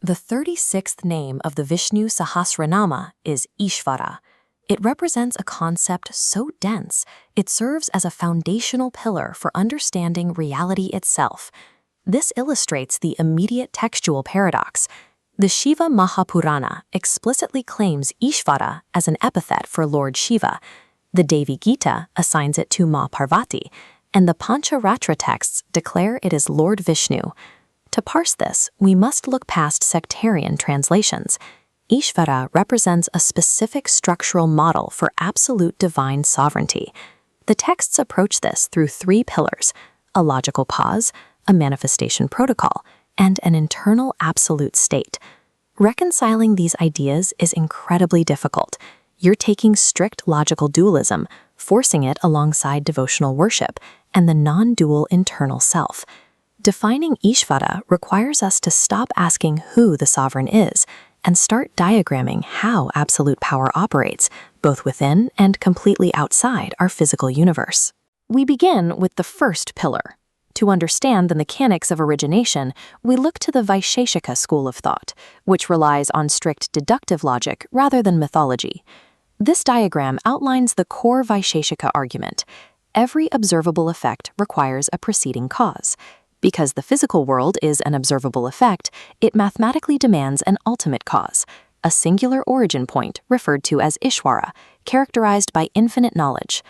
The 36th name of the Vishnu Sahasranama is Ishwara. It represents a concept so dense, it serves as a foundational pillar for understanding reality itself. This illustrates the immediate textual paradox. The Shiva Mahapurana explicitly claims Ishvara as an epithet for Lord Shiva. The Devi Gita assigns it to Ma Parvati, and the Pancharatra texts declare it is Lord Vishnu. To parse this, we must look past sectarian translations. Ishvara represents a specific structural model for absolute divine sovereignty. The texts approach this through three pillars: a logical pause, a manifestation protocol, and an internal absolute state. Reconciling these ideas is incredibly difficult. You're taking strict logical dualism, forcing it alongside devotional worship, and the non-dual internal self. Defining Ishvara requires us to stop asking who the sovereign is and start diagramming how absolute power operates, both within and completely outside our physical universe. We begin with the first pillar. To understand the mechanics of origination, we look to the Vaisheshika school of thought, which relies on strict deductive logic rather than mythology. This diagram outlines the core Vaisheshika argument. Every observable effect requires a preceding cause. Because the physical world is an observable effect, it mathematically demands an ultimate cause, a singular origin point referred to as Ishwara, characterized by infinite knowledge.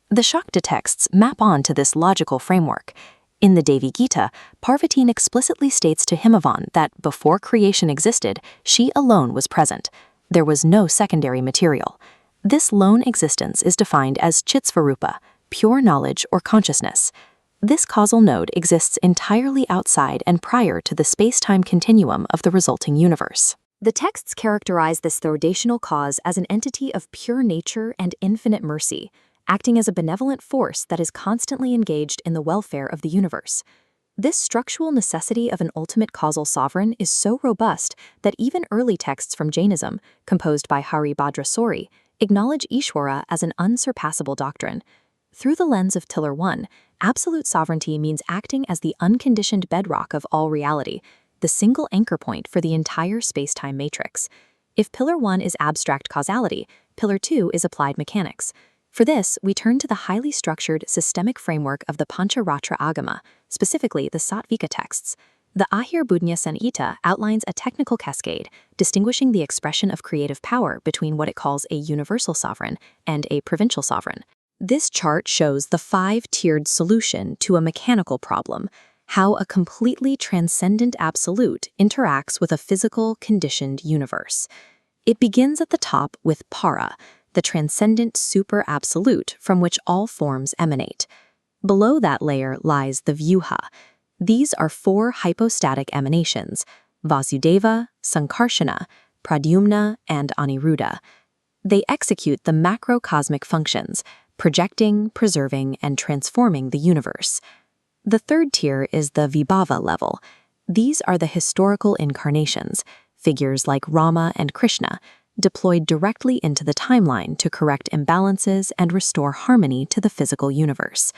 The Shakta texts map on to this logical framework. In the Devi Gita, Parvati explicitly states to Himavan that before creation existed, she alone was present. There was no secondary material. This lone existence is defined as Chitsvarupa, pure knowledge or consciousness. This causal node exists entirely outside and prior to the space-time continuum of the resulting universe. The texts characterize this foundational cause as an entity of pure nature and infinite mercy, acting as a benevolent force that is constantly engaged in the welfare of the universe. This structural necessity of an ultimate causal sovereign is so robust that even early texts from Jainism, composed by Hari Bhadra Sori, acknowledge Ishwara as an unsurpassable doctrine. Through the lens of Pillar 1, absolute sovereignty means acting as the unconditioned bedrock of all reality, the single anchor point for the entire space-time matrix. If Pillar 1 is abstract causality, Pillar 2 is applied mechanics. For this, we turn to the highly structured systemic framework of the Pancharatra Agama, specifically the Sattvika texts. The Ahir Budnya Sanhita outlines a technical cascade, distinguishing the expression of creative power between what it calls a universal sovereign and a provincial sovereign. This chart shows the five-tiered solution to a mechanical problem, how a completely transcendent absolute interacts with a physical, conditioned universe. It begins at the top with para, the transcendent super-absolute from which all forms emanate. Below that layer lies the vyuha. These are four hypostatic emanations: Vasudeva, Sankarshana, Pradyumna, and Aniruddha. They execute the macrocosmic functions, projecting, preserving, and transforming the universe. The third tier is the vibhava level. These are the historical incarnations, figures like Rama and Krishna, deployed directly into the timeline to correct imbalances and restore harmony to the physical universe.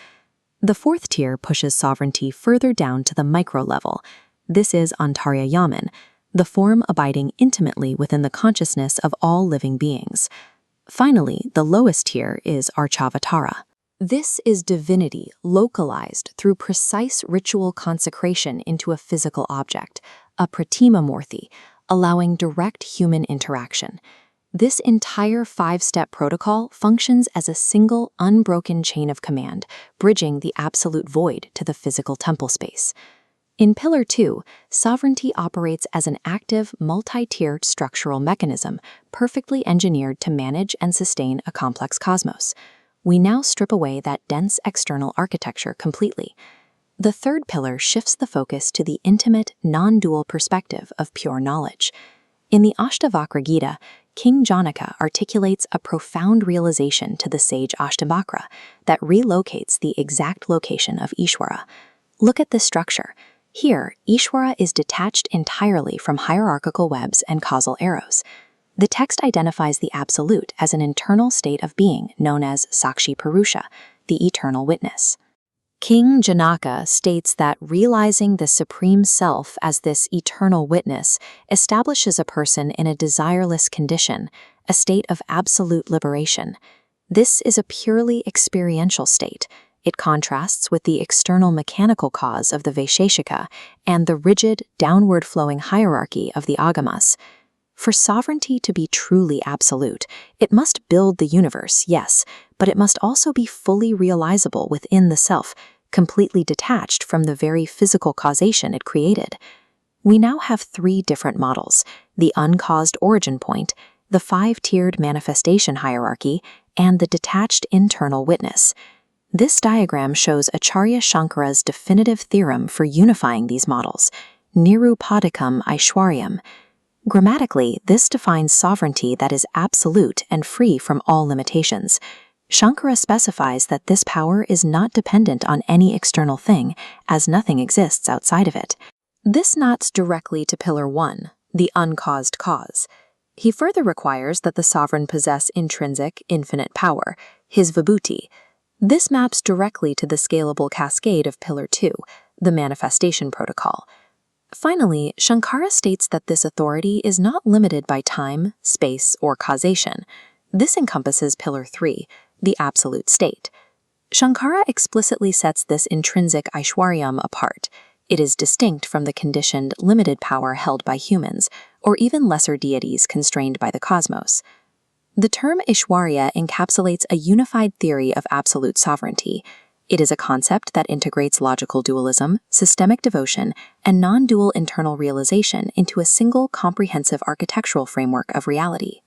The fourth tier pushes sovereignty further down to the micro level. This is Antarya Yaman, the form abiding intimately within the consciousness of all living beings. Finally, the lowest tier is Archavatara. This is divinity localized through precise ritual consecration into a physical object, a pratima murti, allowing direct human interaction. This entire five-step protocol functions as a single, unbroken chain of command, bridging the absolute void to the physical temple space. In Pillar 2, sovereignty operates as an active, multi-tiered structural mechanism, perfectly engineered to manage and sustain a complex cosmos. We now strip away that dense external architecture completely. The third pillar shifts the focus to the intimate, non-dual perspective of pure knowledge. In the Ashtavakra Gita, King Janaka articulates a profound realization to the sage Ashtavakra that relocates the exact location of Ishwara. Look at this structure. Here, Ishwara is detached entirely from hierarchical webs and causal arrows. The text identifies the absolute as an internal state of being known as Sakshi Purusha, the eternal witness. King Janaka states that realizing the Supreme Self as this eternal witness establishes a person in a desireless condition, a state of absolute liberation. This is a purely experiential state. It contrasts with the external mechanical cause of the Vaisheshika and the rigid, downward-flowing hierarchy of the Agamas. For sovereignty to be truly absolute, it must build the universe, yes, but it must also be fully realizable within the self, completely detached from the very physical causation it created. We now have three different models: the uncaused origin point, the five-tiered manifestation hierarchy, and the detached internal witness. This diagram shows Acharya Shankara's definitive theorem for unifying these models, Nirupadikam Aishwaryam. Grammatically, this defines sovereignty that is absolute and free from all limitations. Shankara specifies that this power is not dependent on any external thing, as nothing exists outside of it. This knots directly to Pillar 1, the uncaused cause. He further requires that the sovereign possess intrinsic, infinite power, his vibhuti. This maps directly to the scalable cascade of Pillar 2, the manifestation protocol. Finally, Shankara states that this authority is not limited by time, space, or causation. This encompasses Pillar 3, the absolute state. Shankara explicitly sets this intrinsic Aishwaryam apart. It is distinct from the conditioned, limited power held by humans, or even lesser deities constrained by the cosmos. The term Ishwarya encapsulates a unified theory of absolute sovereignty. It is a concept that integrates logical dualism, systemic devotion, and non-dual internal realization into a single comprehensive architectural framework of reality.